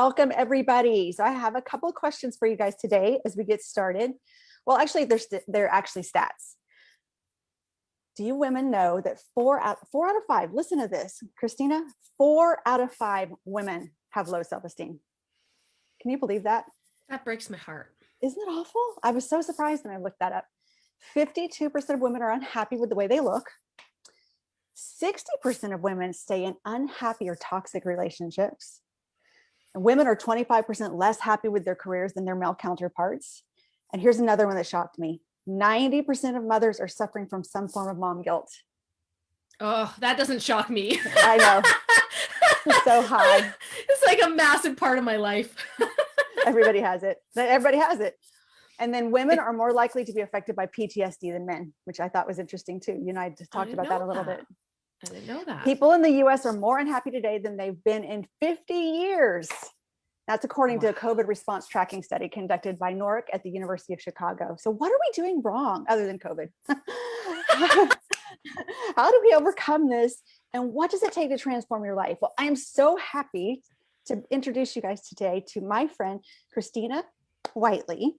welcome everybody. So I have a couple of questions for you guys today as we get started. Well, actually, they're actually stats. Do you women know that four out of five, listen to this, Christina, 4 out of 5 women have low self-esteem. Can you believe that? That breaks my heart. Isn't it awful? I was so surprised when I looked that up. 52% of women are unhappy with the way they look. 60% of women stay in unhappy or toxic relationships. And women are 25% less happy with their careers than their male counterparts. And here's another one that shocked me. 90% of mothers are suffering from some form of mom guilt. Oh, that doesn't shock me. I know. It's so high. It's like a massive part of my life. Everybody has it. Everybody has it. And then women are more likely to be affected by PTSD than men, which I thought was interesting too. You and I talked about that a little bit. I didn't know that. People in the US are more unhappy today than they've been in 50 years. That's according to a COVID response tracking study conducted by NORC at the University of Chicago. So what are we doing wrong other than COVID? How do we overcome this? And what does it take to transform your life? Well, I am so happy to introduce you guys today to my friend, Christina Whiteley,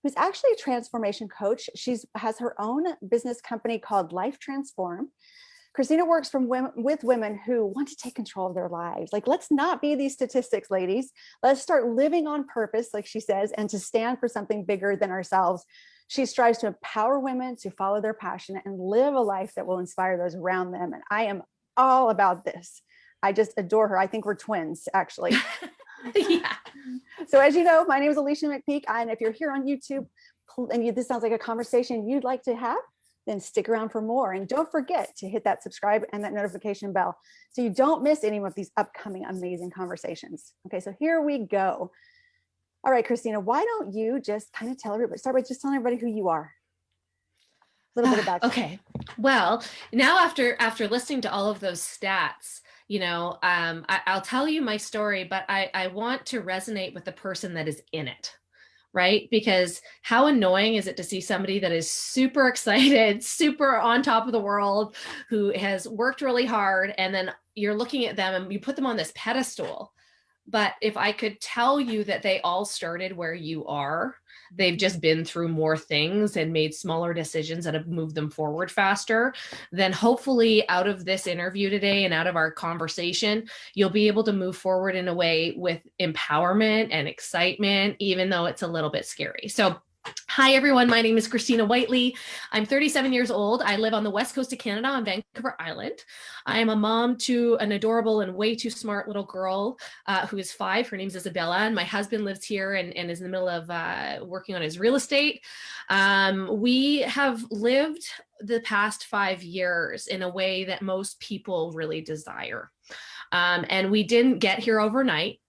who's actually a transformation coach. She has her own business company called Life Transform. Christina works with women who want to take control of their lives. Like, let's not be these statistics, ladies. Let's start living on purpose, like she says, and to stand for something bigger than ourselves. She strives to empower women to follow their passion and live a life that will inspire those around them. And I am all about this. I just adore her. I think we're twins, actually. Yeah. So as you know, my name is Alicia McPeak. And if you're here on YouTube and this sounds like a conversation you'd like to have, then stick around for more. And don't forget to hit that subscribe and that notification bell so you don't miss any of these upcoming amazing conversations. Okay, so here we go. All right, Christina, why don't you just kind of tell everybody, start by just telling everybody who you are. A little bit about you. Okay. Well, now after listening to all of those stats, you know, I'll tell you my story, but I want to resonate with the person that is in it. Right? Because how annoying is it to see somebody that is super excited, super on top of the world, who has worked really hard, and then you're looking at them and you put them on this pedestal. But if I could tell you that they all started where you are, they've just been through more things and made smaller decisions that have moved them forward faster, then hopefully out of this interview today and out of our conversation, you'll be able to move forward in a way with empowerment and excitement, even though it's a little bit scary. So hi, everyone. My name is Christina Whiteley. I'm 37 years old. I live on the west coast of Canada on Vancouver Island. I am a mom to an adorable and way too smart little girl who is 5. Her name's Isabella, and my husband lives here and is in the middle of working on his real estate. We have lived the past 5 years in a way that most people really desire. And we didn't get here overnight.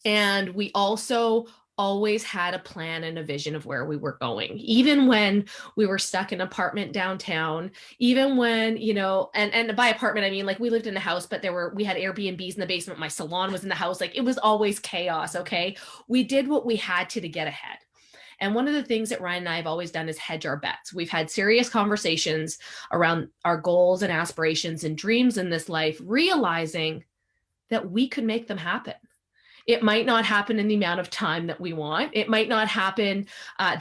And we also always had a plan and a vision of where we were going, even when we were stuck in an apartment downtown, even when, you know, and by apartment, I mean, like, we lived in a house, but we had Airbnbs in the basement. My salon was in the house. Like, it was always chaos. Okay. We did what we had to get ahead. And one of the things that Ryan and I have always done is hedge our bets. We've had serious conversations around our goals and aspirations and dreams in this life, realizing that we could make them happen. It might not happen in the amount of time that we want. It might not happen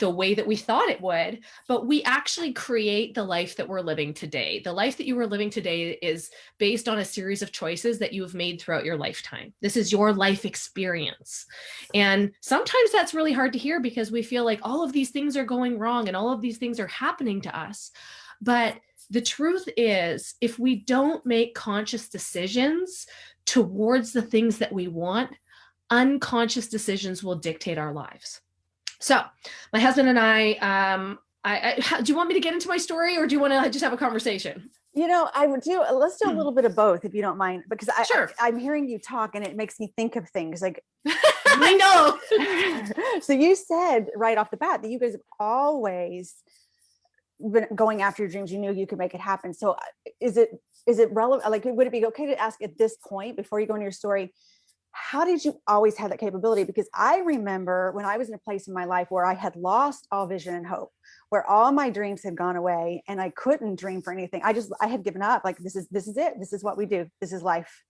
the way that we thought it would, but we actually create the life that we're living today. The life that you are living today is based on a series of choices that you have made throughout your lifetime. This is your life experience. And sometimes that's really hard to hear because we feel like all of these things are going wrong and all of these things are happening to us. But the truth is, if we don't make conscious decisions towards the things that we want, unconscious decisions will dictate our lives. So my husband and I, do you want me to get into my story, or do you want to just have a conversation? You know, let's do a little bit of both, if you don't mind, because Sure. I'm hearing you talk and it makes me think of things like, I know. So you said right off the bat that you guys have always been going after your dreams. You knew you could make it happen. So is it relevant? Like, would it be okay to ask at this point, before you go into your story, how did you always have that capability? Because I remember when I was in a place in my life where I had lost all vision and hope, where all my dreams had gone away and I couldn't dream for anything. I had given up. Like, this is it. This is what we do. This is life.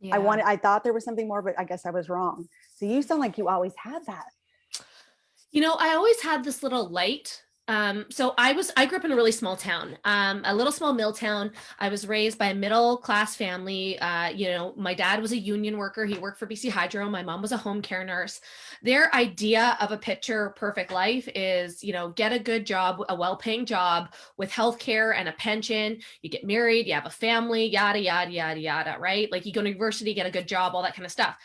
Yeah. I thought there was something more, but I guess I was wrong. So you sound like you always had that. I always had this little light. So I grew up in a really small town, a little small mill town. I was raised by a middle class family. My dad was a union worker. He worked for BC Hydro. My mom was a home care nurse. Their idea of a picture perfect life is, get a good job, a well-paying job with healthcare and a pension. You get married, you have a family, yada, yada, yada, yada, right? Like you go to university, get a good job, all that kind of stuff.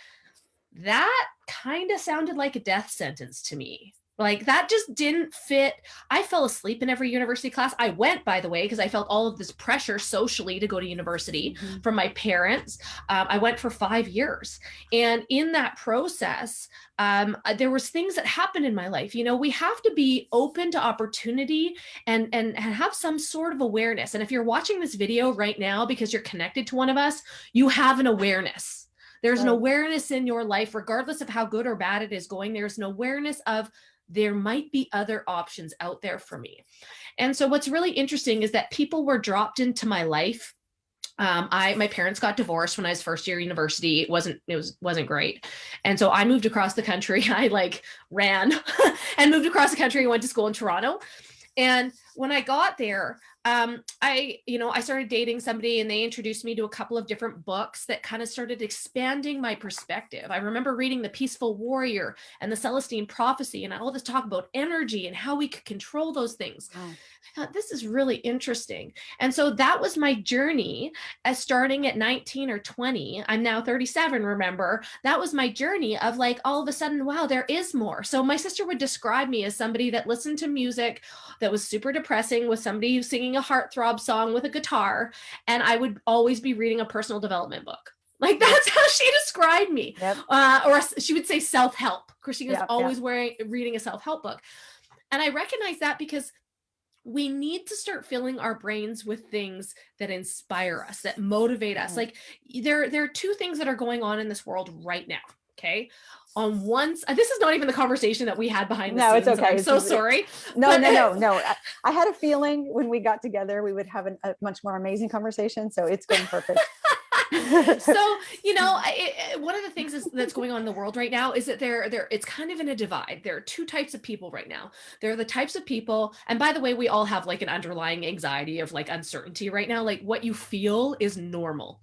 That kind of sounded like a death sentence to me. Like that just didn't fit. I fell asleep in every university class. I went, by the way, because I felt all of this pressure socially to go to university from my parents. I went for 5 years. And in that process, there was things that happened in my life. We have to be open to opportunity and have some sort of awareness. And if you're watching this video right now because you're connected to one of us, you have an awareness. There's an awareness in your life, regardless of how good or bad it is going. There's an awareness of there might be other options out there for me. And so what's really interesting is that people were dropped into my life. My parents got divorced when I was first year university. It wasn't great. And so I moved across the country. I ran and moved across the country and went to school in Toronto. And when I got there, I started dating somebody and they introduced me to a couple of different books that kind of started expanding my perspective. I remember reading The Peaceful Warrior and the Self-Esteem Prophecy and all this talk about energy and how we could control those things. Wow. I thought this is really interesting. And so that was my journey as starting at 19 or 20. I'm now 37, remember? That was my journey of all of a sudden, wow, there is more. So my sister would describe me as somebody that listened to music that was super depressing with somebody who's singing a heartthrob song with a guitar. And I would always be reading a personal development book. That's how she described me. Yep. Or she would say self-help. Christina's always reading a self-help book. And I recognize that because we need to start filling our brains with things that inspire us, that motivate us. There are two things that are going on in this world right now. Okay. On once, this is not even the conversation that we had behind the scenes. It's okay. I'm so sorry. No. I had a feeling when we got together, we would have a much more amazing conversation. So it's going perfect. So, one of the things that's going on in the world right now is that it's kind of in a divide. There are two types of people right now. There are the types of people, and by the way, we all have an underlying anxiety of uncertainty right now. What you feel is normal.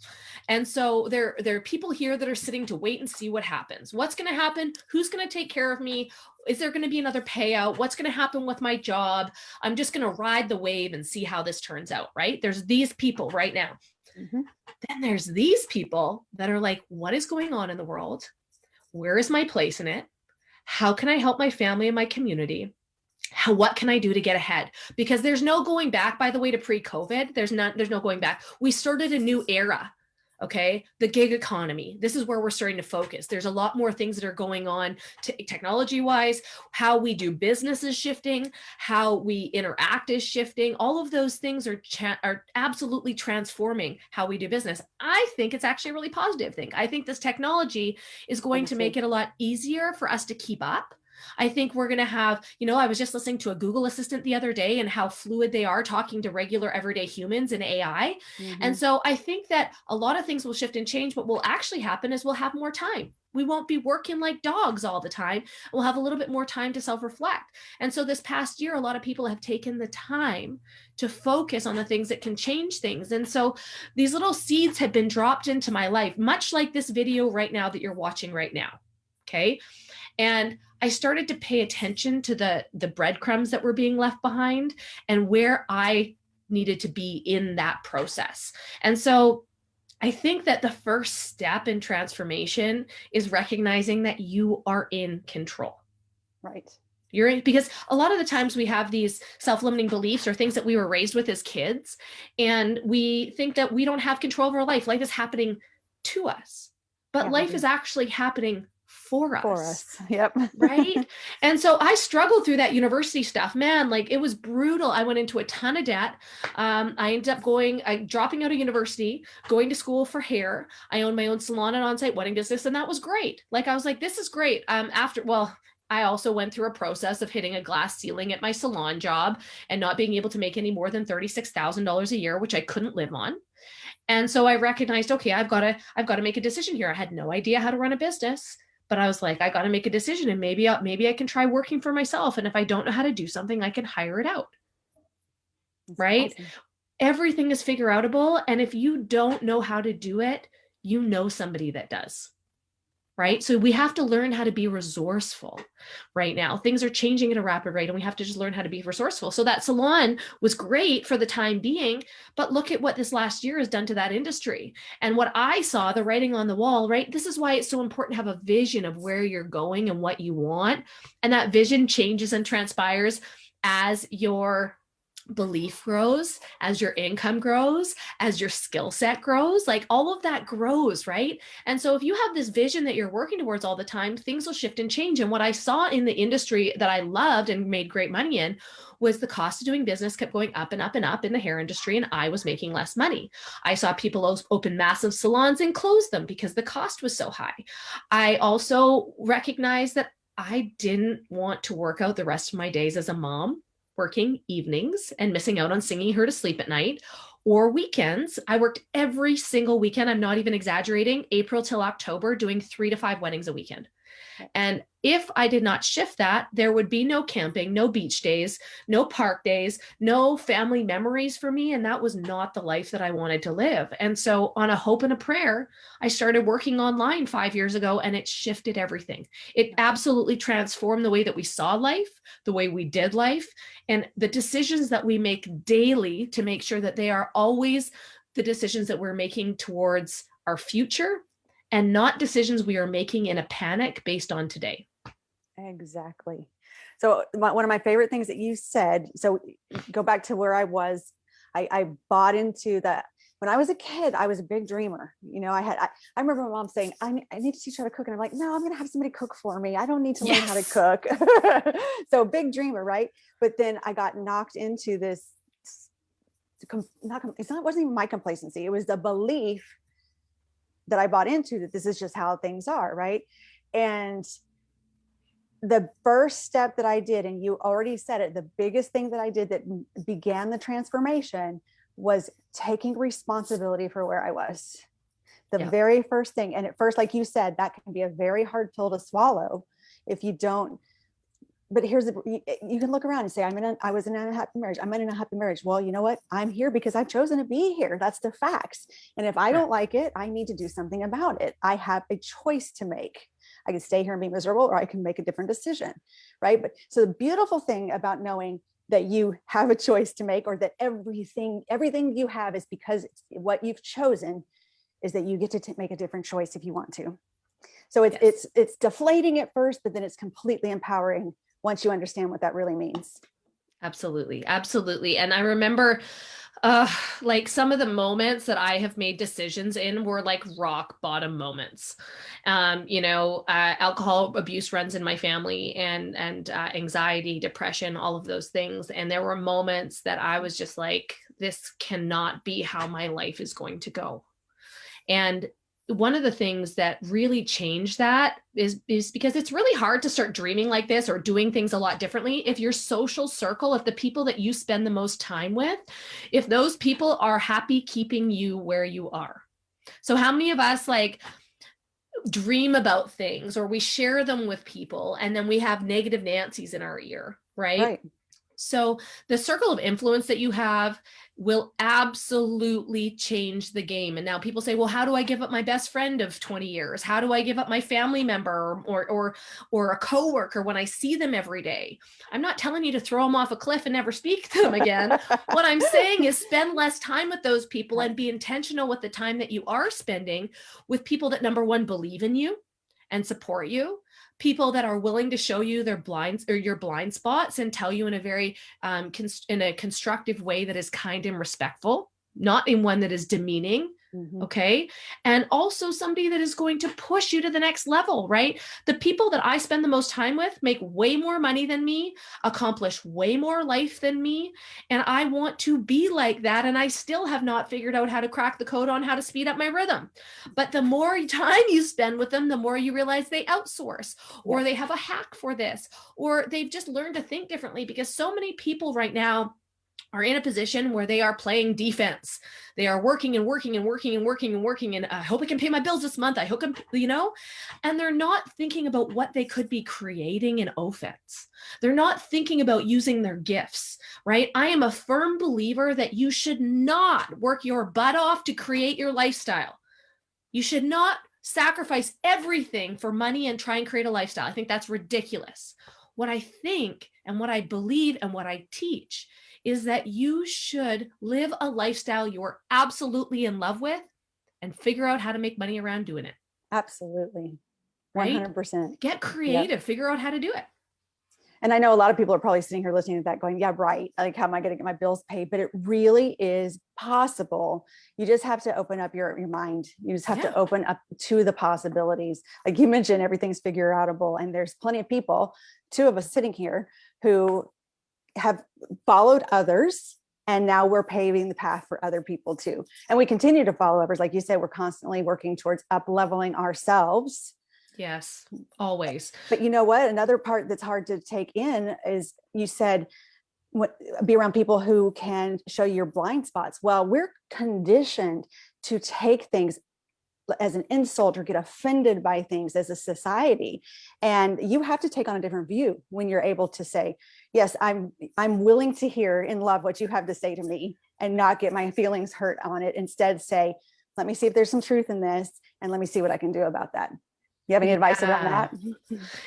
And so there are people here that are sitting to wait and see what happens. What's going to happen? Who's going to take care of me? Is there going to be another payout? What's going to happen with my job? I'm just going to ride the wave and see how this turns out, right? There's these people right now. Mm-hmm. Then there's these people that are what is going on in the world? Where is my place in it? How can I help my family and my community? What can I do to get ahead? Because there's no going back, by the way, to pre-COVID. There's no going back. We started a new era. Okay. The gig economy. This is where we're starting to focus. There's a lot more things that are going on technology wise. How we do business is shifting. How we interact is shifting. All of those things are absolutely transforming how we do business. I think it's actually a really positive thing. I think this technology is going to make it a lot easier for us to keep up. I think we're going to have, I was just listening to a Google Assistant the other day and how fluid they are talking to regular everyday humans in AI. Mm-hmm. And so I think that a lot of things will shift and change. What will actually happen is we'll have more time. We won't be working like dogs all the time. We'll have a little bit more time to self-reflect. And so this past year, a lot of people have taken the time to focus on the things that can change things. And so these little seeds have been dropped into my life, much like this video right now that you're watching right now. Okay. And I started to pay attention to the breadcrumbs that were being left behind and where I needed to be in that process. And so I think that the first step in transformation is recognizing that you are in control. Right. Because a lot of the times we have these self-limiting beliefs or things that we were raised with as kids, and we think that we don't have control of our life. Life is happening to us, but life is actually happening for us. Yep. Right. And so I struggled through that university stuff, man. It was brutal. I went into a ton of debt. I ended up dropping out of university, going to school for hair. I owned my own salon and on-site wedding business. And that was great. I was this is great. I also went through a process of hitting a glass ceiling at my salon job and not being able to make any more than $36,000 a year, which I couldn't live on. And so I recognized, okay, I've got to make a decision here. I had no idea how to run a business, but I was like, I got to make a decision, and maybe I can try working for myself. And if I don't know how to do something, I can hire it out. That's Right? awesome. Everything is figure outable. And if you don't know how to do it, you know somebody that does. Right? So we have to learn how to be resourceful right now. Things are changing at a rapid rate, and we have to just learn how to be resourceful. So that salon was great for the time being, but look at what this last year has done to that industry. And what I saw, the writing on the wall, right? This is why it's so important to have a vision of where you're going and what you want. And that vision changes and transpires as your belief grows, as your income grows, as your skill set grows, like all of that grows, right? And so if you have this vision that you're working towards all the time, things will shift and change. And what I saw in the industry that I loved and made great money in was the cost of doing business kept going up and up and up in the hair industry, and I was making less money. I saw people open massive salons and close them because the cost was so high. I also recognized that I didn't want to work out the rest of my days as a mom, working evenings and missing out on singing her to sleep at night, or weekends. I worked every single weekend. I'm not even exaggerating. April till October, doing 3 to 5 weddings a weekend. And if I did not shift that, there would be no camping, no beach days, no park days, no family memories for me. And that was not the life that I wanted to live. And so on a hope and a prayer, I started working online 5 years ago, and it shifted everything. It absolutely transformed the way that we saw life, the way we did life, and the decisions that we make daily to make sure that they are always the decisions that we're making towards our future, and not decisions we are making in a panic based on today. Exactly. So one of my favorite things that you said, so go back to where I was, I bought into that. When I was a kid, I was a big dreamer. You know, I remember my mom saying, I need to teach her how to cook. And I'm like, no, I'm going to have somebody cook for me. I don't need to learn how to cook. So big dreamer, right? But then I got knocked into this, it wasn't even my complacency. It was the belief that I bought into that this is just how things are, right? And the first step that I did, and you already said it, the biggest thing that I did that began the transformation was taking responsibility for where I was. The very first thing. And at first, like you said, that can be a very hard pill to swallow if you don't. But here's you can look around and say, I was in an unhappy marriage. I'm in an unhappy marriage. Well, you know what? I'm here because I've chosen to be here. That's the facts. And if I don't like it, I need to do something about it. I have a choice to make. I can stay here and be miserable, or I can make a different decision, right? But so the beautiful thing about knowing that you have a choice to make, or that everything you have is because what you've chosen, is that you get to make a different choice if you want to. So it's deflating at first, but then it's completely empowering once you understand what that really means. Absolutely. Absolutely. And I remember like some of the moments that I have made decisions in were like rock bottom moments. Alcohol abuse runs in my family, and anxiety, depression, all of those things. And there were moments that I was just like, this cannot be how my life is going to go. And one of the things that really changed that is because it's really hard to start dreaming like this or doing things a lot differently if your social circle, if the people that you spend the most time with, if those people are happy keeping you where you are. So how many of us like dream about things, or we share them with people, and then we have negative Nancy's in our ear, right? So the circle of influence that you have will absolutely change the game. And now people say, well, how do I give up my best friend of 20 years? How do I give up my family member or a coworker when I see them every day? I'm not telling you to throw them off a cliff and never speak to them again. What I'm saying is spend less time with those people and be intentional with the time that you are spending with people that, number one, believe in you and support you. People that are willing to show you their blinds or your blind spots and tell you in a very in a constructive way that is kind and respectful, not in one that is demeaning. Okay. And also somebody that is going to push you to the next level, right? The people that I spend the most time with make way more money than me, accomplish way more life than me. And I want to be like that. And I still have not figured out how to crack the code on how to speed up my rhythm. But the more time you spend with them, the more you realize they outsource, or they have a hack for this, or they've just learned to think differently, because so many people right now are in a position where they are playing defense. They are working and working and working and working and working. And I hope I can pay my bills this month. I hope I'm, and they're not thinking about what they could be creating in offense. They're not thinking about using their gifts, right? I am a firm believer that you should not work your butt off to create your lifestyle. You should not sacrifice everything for money and try and create a lifestyle. I think that's ridiculous. What I think and what I believe and what I teach is that you should live a lifestyle you're absolutely in love with and figure out how to make money around doing it. Absolutely. Right? 100%. Get creative, Yep. Figure out how to do it. And I know a lot of people are probably sitting here listening to that going, yeah, right. Like, how am I going to get my bills paid? But it really is possible. You just have to open up your mind. You just have to open up to the possibilities. Like you mentioned, everything's figure outable. And there's plenty of people, two of us sitting here, who have followed others. And now we're paving the path for other people too. And we continue to follow others. Like you said, we're constantly working towards up-leveling ourselves. Yes, always. But you know what? Another part that's hard to take in is, you said, be around people who can show your blind spots. Well, we're conditioned to take things as an insult or get offended by things as a society. And you have to take on a different view when you're able to say, yes, I'm willing to hear and love what you have to say to me and not get my feelings hurt on it. Instead, say, let me see if there's some truth in this and let me see what I can do about that. You have any advice around that?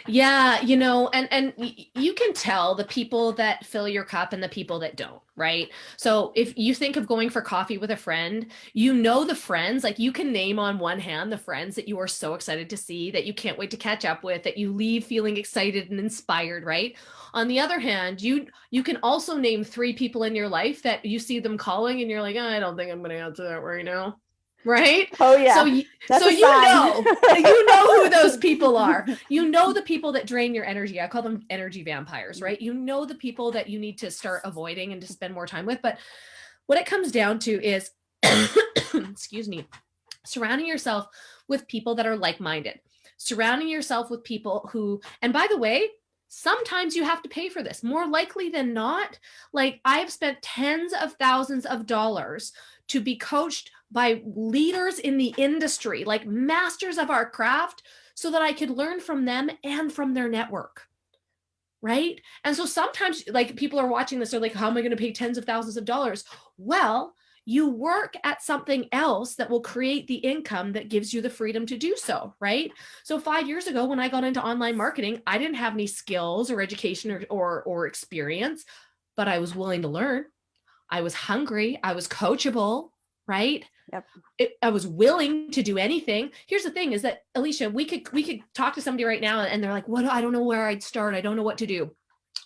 Yeah, and you can tell the people that fill your cup and the people that don't, right? So if you think of going for coffee with a friend, the friends, like you can name on one hand the friends that you are so excited to see, that you can't wait to catch up with, that you leave feeling excited and inspired, right? On the other hand, you can also name 3 people in your life that you see them calling and you're like, oh, I don't think I'm going to answer that right now. Right? Oh yeah. So you know who those people are. You know the people that drain your energy. I call them energy vampires, right? You know the people that you need to start avoiding and to spend more time with. But what it comes down to is, excuse me, surrounding yourself with people that are like-minded. Surrounding yourself with people who, and by the way, sometimes you have to pay for this. More likely than not, like I've spent tens of thousands of dollars to be coached by leaders in the industry, like masters of our craft, so that I could learn from them and from their network. Right? And so sometimes, like, people are watching this, they're like, how am I going to pay tens of thousands of dollars? Well, you work at something else that will create the income that gives you the freedom to do so, right? So 5 years ago, when I got into online marketing, I didn't have any skills or education or experience, but I was willing to learn. I was hungry. I was coachable, right? Yep. I was willing to do anything. Here's the thing is that, Alicia, we could talk to somebody right now and they're like, what? I don't know where I'd start. I don't know what to do.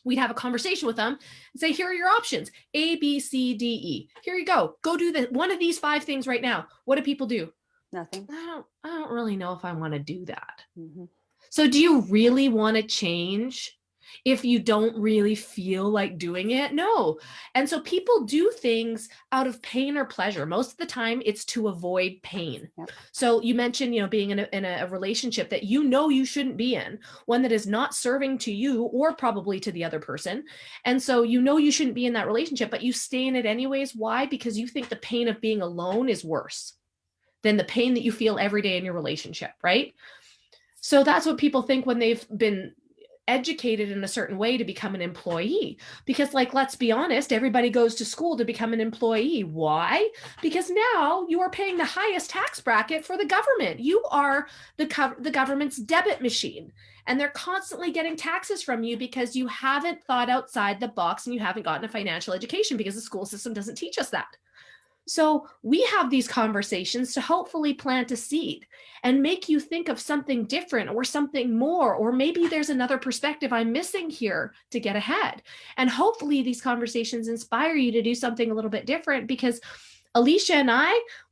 We'd have a conversation with them and say, here are your options, A, B, C, D, E. Here you go. Go do one of these 5 things right now. What do people do? Nothing. I don't really know if I want to do that. Mm-hmm. So do you really want to change if you don't really feel like doing it? No. And so people do things out of pain or pleasure. Most of the time it's to avoid pain. Yep. So you mentioned, being in a relationship that you shouldn't be in, one that is not serving to you or probably to the other person. And so you shouldn't be in that relationship, but you stay in it anyways. Why? Because you think the pain of being alone is worse than the pain that you feel every day in your relationship, right? So that's what people think when they've been educated in a certain way to become an employee. Because, like, let's be honest, everybody goes to school to become an employee. Why? Because now you are paying the highest tax bracket for the government. You are the government's debit machine, and they're constantly getting taxes from you because you haven't thought outside the box and you haven't gotten a financial education, because the school system doesn't teach us that. So we have these conversations to hopefully plant a seed and make you think of something different or something more, or maybe there's another perspective I'm missing here to get ahead. And hopefully these conversations inspire you to do something a little bit different, because Alicia and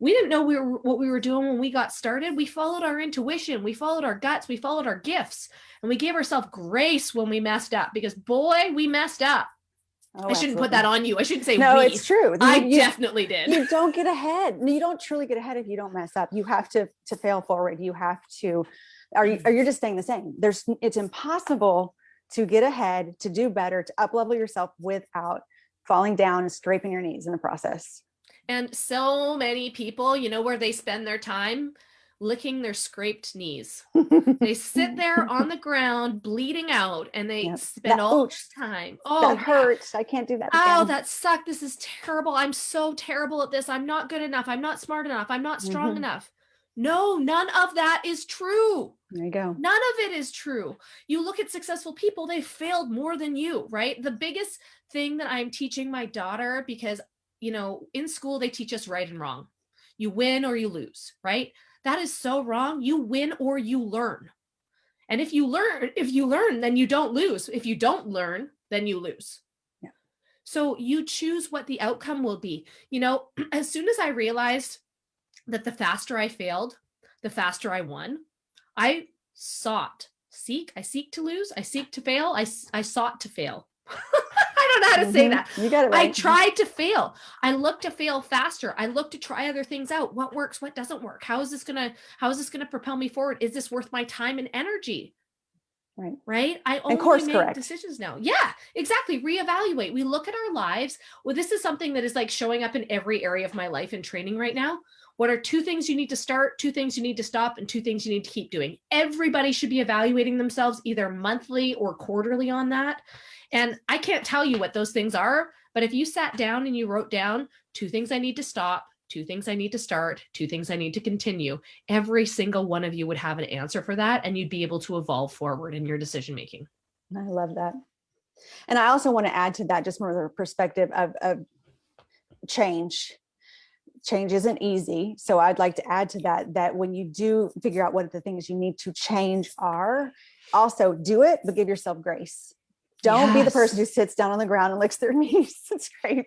we didn't know what we were doing when we got started. We followed our intuition, we followed our guts, we followed our gifts, and we gave ourselves grace when we messed up, because boy, we messed up. Oh, I shouldn't put that on you. I shouldn't say no, we. it's true. I definitely did. You don't get ahead. You don't truly get ahead if you don't mess up. You have to fail forward. You have to, or you're just staying the same. It's impossible to get ahead, to do better, to up-level yourself without falling down and scraping your knees in the process. And so many people, you know, where they spend their time licking their scraped knees. They sit there on the ground bleeding out and they spend all this time. Oh, that hurts. I can't do that Oh, again. that sucked. This is terrible. I'm so terrible at this. I'm not good enough. I'm not smart enough. I'm not strong enough. No, none of that is true. There you go. None of it is true. You look at successful people, they failed more than you, right? The biggest thing that I'm teaching my daughter, because, you know, in school, they teach us right and wrong. You win or you lose, right? That is so wrong. You win or you learn. And if you learn, then you don't lose. If you don't learn, then you lose. Yeah. So you choose what the outcome will be. You know, as soon as I realized that the faster I failed, the faster I won, I seek to lose, I seek to fail, I sought to fail. I don't know how to say that. You got it right. I tried to fail. I look to fail faster. I look to try other things out. What works, what doesn't work? How is this gonna propel me forward? Is this worth my time and energy? Right. I only make decisions now. Yeah, exactly. Reevaluate. We look at our lives. Well, this is something that is like showing up in every area of my life and training right now. What are 2 things you need to start, 2 things you need to stop, and 2 things you need to keep doing? Everybody should be evaluating themselves either monthly or quarterly on that. And I can't tell you what those things are, but if you sat down and you wrote down 2 things I need to stop, 2 things I need to start, 2 things I need to continue, every single one of you would have an answer for that, and you'd be able to evolve forward in your decision making. I love that. And I also want to add to that, just from the perspective of change. Change isn't easy. So I'd like to add to that when you do figure out what the things you need to change are, also do it, but give yourself grace. Don't be the person who sits down on the ground and licks their knees. It's great.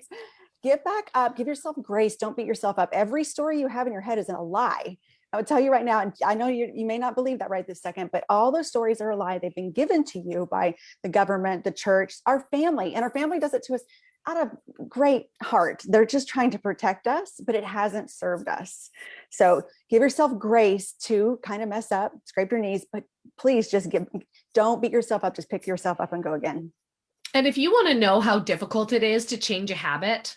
Get back up, give yourself grace. Don't beat yourself up. Every story you have in your head isn't a lie. I would tell you right now, and I know you may not believe that right this second, but all those stories are a lie. They've been given to you by the government, the church, our family, and our family does it to us out of great heart. They're just trying to protect us, but it hasn't served us. So give yourself grace to kind of mess up, scrape your knees, but please don't beat yourself up. Just pick yourself up and go again. And if you want to know how difficult it is to change a habit,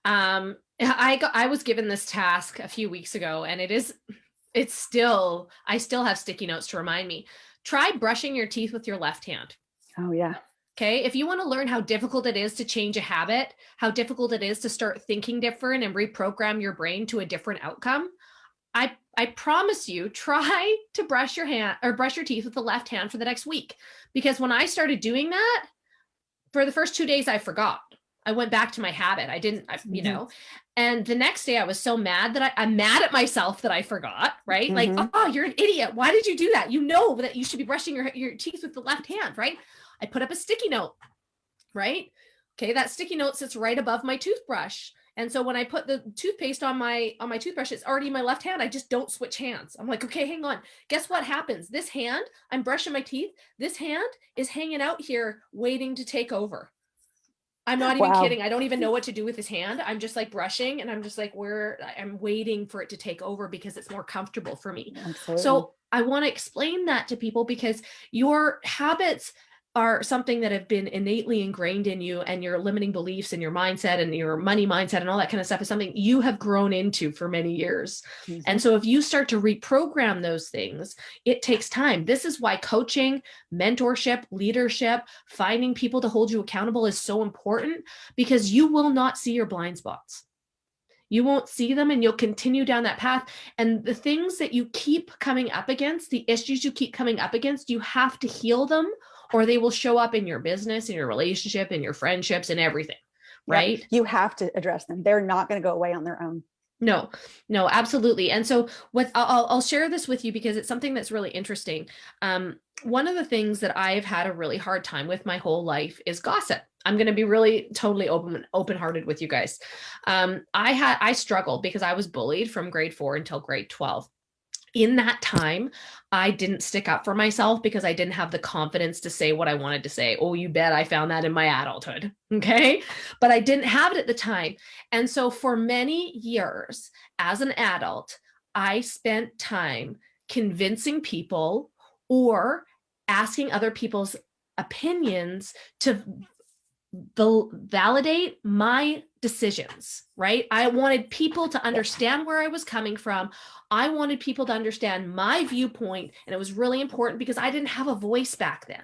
I was given this task a few weeks ago, and I still have sticky notes to remind me. Try brushing your teeth with your left hand. Oh yeah. Okay. If you want to learn how difficult it is to change a habit, how difficult it is to start thinking different and reprogram your brain to a different outcome, I promise you, try to brush your teeth with the left hand for the next week. Because when I started doing that, for the first 2 days, I forgot. I went back to my habit. And the next day I was so mad that I'm mad at myself that I forgot, right? Like, oh, you're an idiot. Why did you do that? You know that you should be brushing your teeth with the left hand, right? I put up a sticky note, right? Okay. That sticky note sits right above my toothbrush. And so when I put the toothpaste on my toothbrush, it's already in my left hand. I just don't switch hands. I'm like, okay, hang on. Guess what happens? This hand, I'm brushing my teeth. This hand is hanging out here waiting to take over. I'm not even kidding. I don't even know what to do with this hand. I'm just like brushing and I'm just like, I'm waiting for it to take over because it's more comfortable for me. Absolutely. So I want to explain that to people because your habits are something that have been innately ingrained in you, and your limiting beliefs and your mindset and your money mindset and all that kind of stuff is something you have grown into for many years. Mm-hmm. And so if you start to reprogram those things, it takes time. This is why coaching, mentorship, leadership, finding people to hold you accountable is so important, because you will not see your blind spots. You won't see them, and you'll continue down that path. And the things that you keep coming up against, the issues you keep coming up against, you have to heal them, or they will show up in your business, in your relationship, in your friendships, and everything, right? Yep. You have to address them. They're not going to go away on their own. No, absolutely. And so I'll share this with you because it's something that's really interesting. One of the things that I've had a really hard time with my whole life is gossip. I'm going to be really totally open-hearted with you guys. I struggled because I was bullied from grade 4 until grade 12. In that time, I didn't stick up for myself because I didn't have the confidence to say what I wanted to say. Oh, you bet I found that in my adulthood. Okay. But I didn't have it at the time. And so for many years as an adult, I spent time convincing people or asking other people's opinions to validate my decisions, right? I wanted people to understand where I was coming from. I wanted people to understand my viewpoint. And it was really important because I didn't have a voice back then.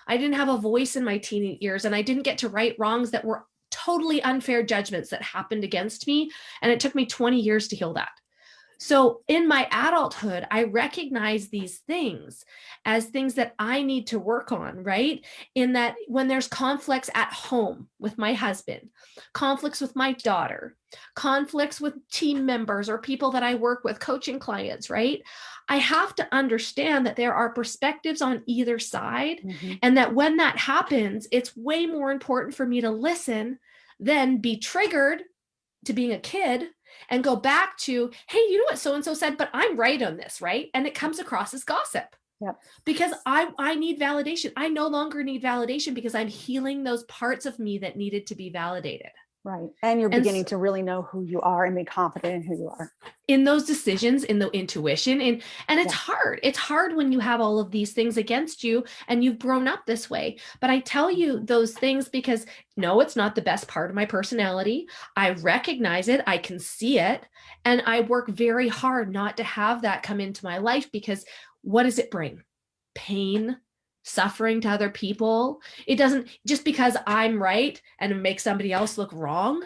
I didn't have a voice in my teen years, and I didn't get to right wrongs that were totally unfair judgments that happened against me. And it took me 20 years to heal that. So in my adulthood, I recognize these things as things that I need to work on, right? In that when there's conflicts at home with my husband, conflicts with my daughter, conflicts with team members or people that I work with, coaching clients, right? I have to understand that there are perspectives on either side, and that when that happens, it's way more important for me to listen than be triggered to being a kid and go back to, hey, you know what so-and-so said, but I'm right on this, right? And it comes across as gossip. Yep. Because I need validation. I no longer need validation because I'm healing those parts of me that needed to be validated. Right. And you're beginning to really know who you are and be confident in who you are. In those decisions, in the intuition. And it's hard. It's hard when you have all of these things against you and you've grown up this way. But I tell you those things because no, it's not the best part of my personality. I recognize it. I can see it. And I work very hard not to have that come into my life, because what does it bring? Pain, suffering to other people. It doesn't, just because I'm right and it makes somebody else look wrong.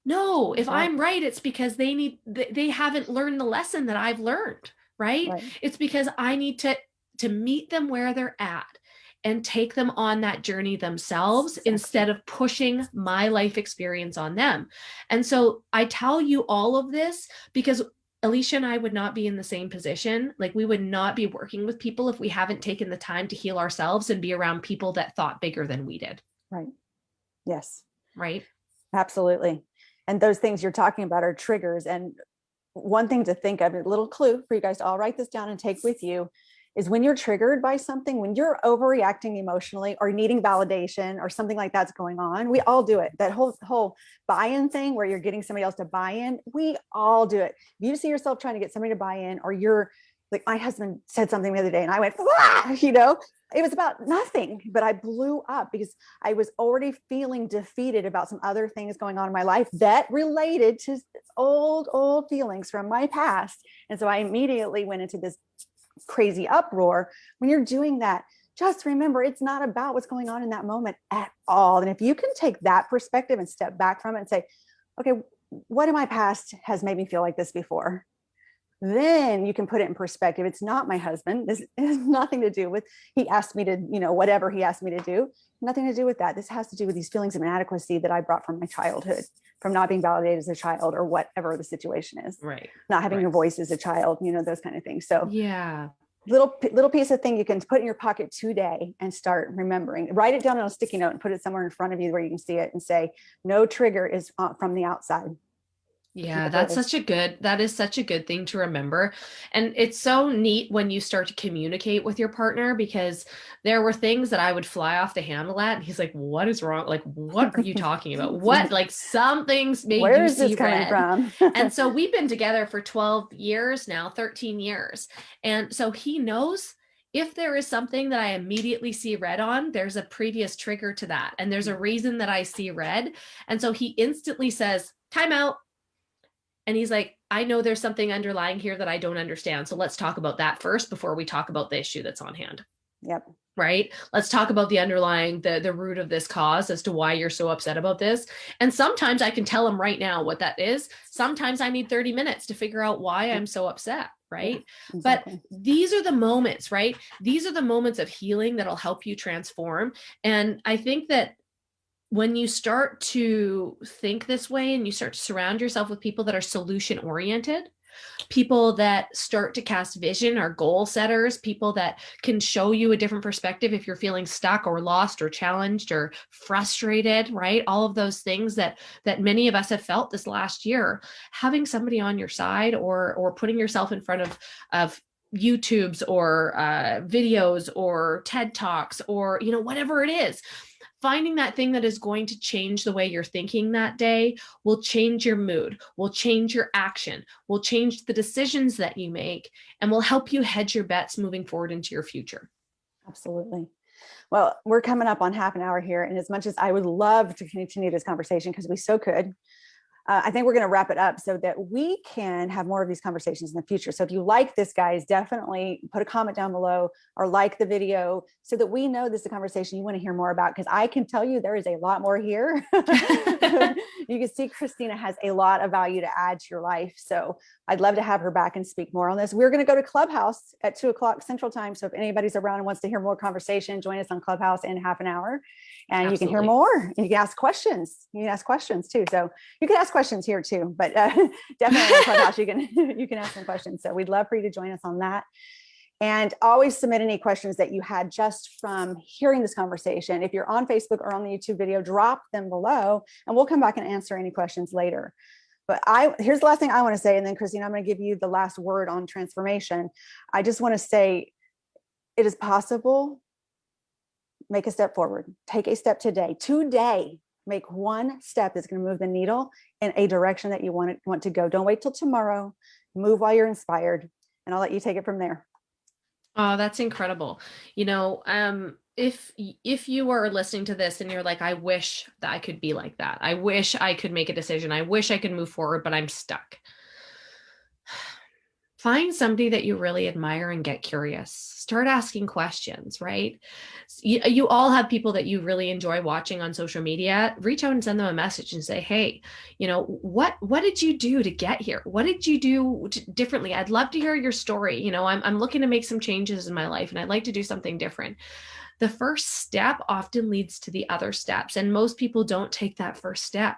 No, if I'm right, it's because they haven't learned the lesson that I've learned, right? It's because I need to meet them where they're at and take them on that journey themselves instead of pushing my life experience on them. And so I tell you all of this because Alicia and I would not be in the same position. Like, we would not be working with people if we haven't taken the time to heal ourselves and be around people that thought bigger than we did. Right. Yes. Right. Absolutely. And those things you're talking about are triggers. And one thing to think of, a little clue for you guys to all write this down and take with you, is when you're triggered by something, when you're overreacting emotionally or needing validation or something like that's going on, we all do it. That whole buy-in thing where you're getting somebody else to buy in, we all do it. If you see yourself trying to get somebody to buy in, or you're like, my husband said something the other day and I went, ah, it was about nothing, but I blew up because I was already feeling defeated about some other things going on in my life that related to old feelings from my past. And so I immediately went into this crazy uproar. When you're doing that, just remember, it's not about what's going on in that moment at all. And if you can take that perspective and step back from it and say, okay, what in my past has made me feel like this before? Then you can put it in perspective. It's not my husband. This has nothing to do with, he asked me to, whatever he asked me to do, nothing to do with that. This has to do with these feelings of inadequacy that I brought from my childhood, from not being validated as a child, or whatever the situation is. Right. Not having your voice as a child, those kind of things. So yeah, little piece of thing you can put in your pocket today and start remembering. Write it down on a sticky note and put it somewhere in front of you where you can see it, and say, no trigger is from the outside. Yeah, that is such a good thing to remember. And it's so neat when you start to communicate with your partner, because there were things that I would fly off the handle at. And he's like, what is wrong? Like, what are you talking about? What, like, some things made Where you is see this coming red. from? And so we've been together for 12 years now, 13 years. And so he knows if there is something that I immediately see red on, there's a previous trigger to that. And there's a reason that I see red. And so he instantly says, time out. And he's like, I know there's something underlying here that I don't understand. So let's talk about that first before we talk about the issue that's on hand. Yep. Right. Let's talk about the underlying, the root of this cause as to why you're so upset about this. And sometimes I can tell him right now what that is. Sometimes I need 30 minutes to figure out why I'm so upset. Right. Yeah, exactly. But these are the moments, right? These are the moments of healing that'll help you transform. And I think that when you start to think this way and you start to surround yourself with people that are solution oriented, people that start to cast vision, are goal setters, people that can show you a different perspective if you're feeling stuck or lost or challenged or frustrated, right? All of those things that many of us have felt this last year, having somebody on your side or putting yourself in front of YouTubes or videos or TED Talks or, whatever it is. Finding that thing that is going to change the way you're thinking that day will change your mood, will change your action, will change the decisions that you make, and will help you hedge your bets moving forward into your future. Absolutely. Well, we're coming up on half an hour here. And as much as I would love to continue this conversation, because we so could, I think we're going to wrap it up so that we can have more of these conversations in the future. So if you like this, guys, definitely put a comment down below or like the video so that we know this is a conversation you want to hear more about, because I can tell you there is a lot more here. You can see Christina has a lot of value to add to your life. So I'd love to have her back and speak more on this. We're going to go to Clubhouse at 2:00 Central Time. So if anybody's around and wants to hear more conversation, join us on Clubhouse in half an hour. And you can hear more and you can ask questions. You can ask questions too. So you can ask questions here too, but definitely on Clubhouse, you can ask some questions. So we'd love for you to join us on that. And always submit any questions that you had just from hearing this conversation. If you're on Facebook or on the YouTube video, drop them below and we'll come back and answer any questions later. But here's the last thing I want to say. And then Christina, I'm going to give you the last word on transformation. I just want to say it is possible. Make a step forward. Take a step today. Today, make one step that's going to move the needle in a direction that you want to go. Don't wait till tomorrow. Move while you're inspired. And I'll let you take it from there. Oh, that's incredible. If you are listening to this and you're like, I wish that I could be like that. I wish I could make a decision. I wish I could move forward, but I'm stuck. Find somebody that you really admire and get curious. Start asking questions, right? You all have people that you really enjoy watching on social media. Reach out and send them a message and say, hey, what did you do to get here? What did you do differently? I'd love to hear your story. I'm looking to make some changes in my life and I'd like to do something different. The first step often leads to the other steps, and most people don't take that first step.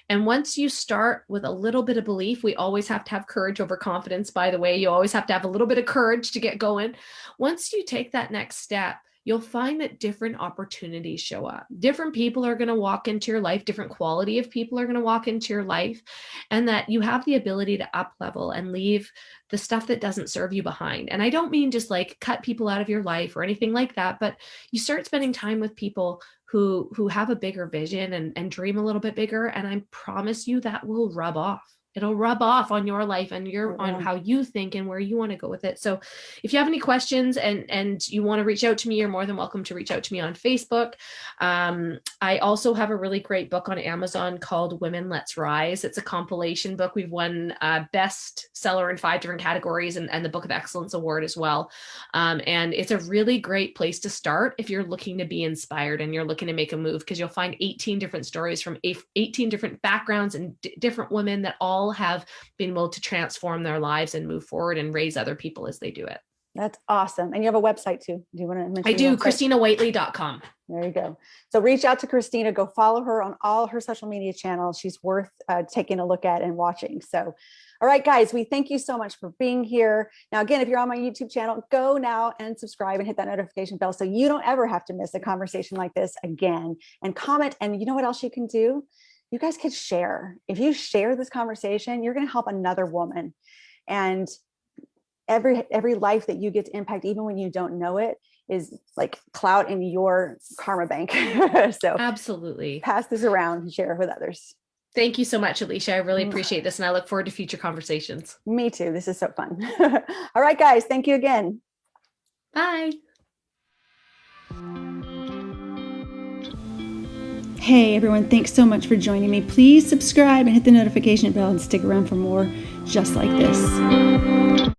And once you start with a little bit of belief, we always have to have courage over confidence, by the way. You always have to have a little bit of courage to get going. Once you take that next step, you'll find that different opportunities show up. Different people are going to walk into your life. Different quality of people are going to walk into your life, and that you have the ability to up level and leave the stuff that doesn't serve you behind. And I don't mean just like cut people out of your life or anything like that, but you start spending time with people who have a bigger vision and dream a little bit bigger. And I promise you that will rub off. It'll rub off on your life and on how you think and where you want to go with it. So if you have any questions and you want to reach out to me, you're more than welcome to reach out to me on Facebook. I also have a really great book on Amazon called Women Let's Rise. It's a compilation book. We've won best seller in 5 different categories and the Book of Excellence Award as well. And it's a really great place to start if you're looking to be inspired and you're looking to make a move, because you'll find 18 different stories from 18 different backgrounds and different women that all have been able to transform their lives and move forward and raise other people as they do it. That's awesome. And you have a website too. Do you want to mention? I do, ChristinaWhiteley.com. There you go. So reach out to Christina, go follow her on all her social media channels. She's worth taking a look at and watching. So, all right, guys, we thank you so much for being here. Now, again, if you're on my YouTube channel, go now and subscribe and hit that notification bell so you don't ever have to miss a conversation like this again, and comment. And you know what else you can do? You guys could share. If you share this conversation, you're going to help another woman. And every life that you get to impact, even when you don't know it, is like clout in your karma bank. So absolutely pass this around and share it with others. Thank you so much, Alicia. I really appreciate this. And I look forward to future conversations. Me too. This is so fun. All right, guys. Thank you again. Bye. Hey everyone, thanks so much for joining me. Please subscribe and hit the notification bell and stick around for more just like this.